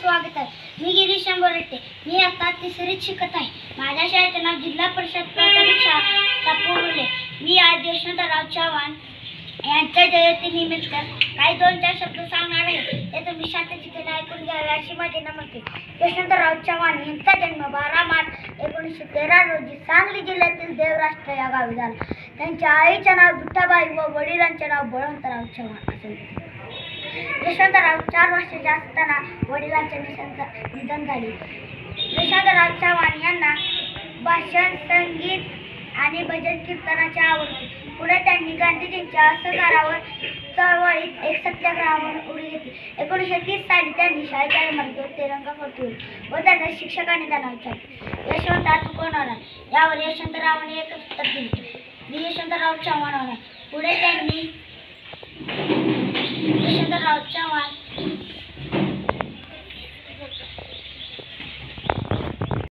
स्वागत आहे। मी गिरीश शंभरटे। मी आता तिसरीत शिकत आहे। माझ्या शाळेचे नाव जिल्हा परिषद प्राथमिक शाळा चापोर्ले। मी आज यशवंतराव चव्हाण यांच्या जयंतीनिमित्त काही 2-4 शब्द सांगणार आहे। ते तुम्ही शांतचित्ताने ऐकून घ्यावे अशी माझी विनंती। यशवंतराव चव्हाण यांचा जन्म 12 मार्च 1913 रोजी सांगली जिल्ह्यातील देवराष्ट्र या गावी झाला। त्यांच्या आईचे नाव विठाबाई व वडिलांचे नाव बळवंतराव चव्हाण असे होते। यशवंतराव 4 वर्षाचे असताना वडिलांचे निधन झाले। यशवंतराव चव्हाण यांना भाषण, संगीत आणि भजन कीर्तनाची आवड होती। पुढे त्यांनी गांधीजींच्या असहकारावर चळवळीत एक सत्याग्रहावर उडी घेतली। 1930 साली त्यांनी शाळेच्या इमारतीवर तिरंगा फडकवला व त्यांना शिक्षकांनी त्यांना विचारले, यशवंत तू कोण होणार? यावर यशवंतरावांनी एकच उत्तर दिले, मी यशवंतराव चव्हाण होणार। पुढे त्यांनी यशवंतराव चव्हाण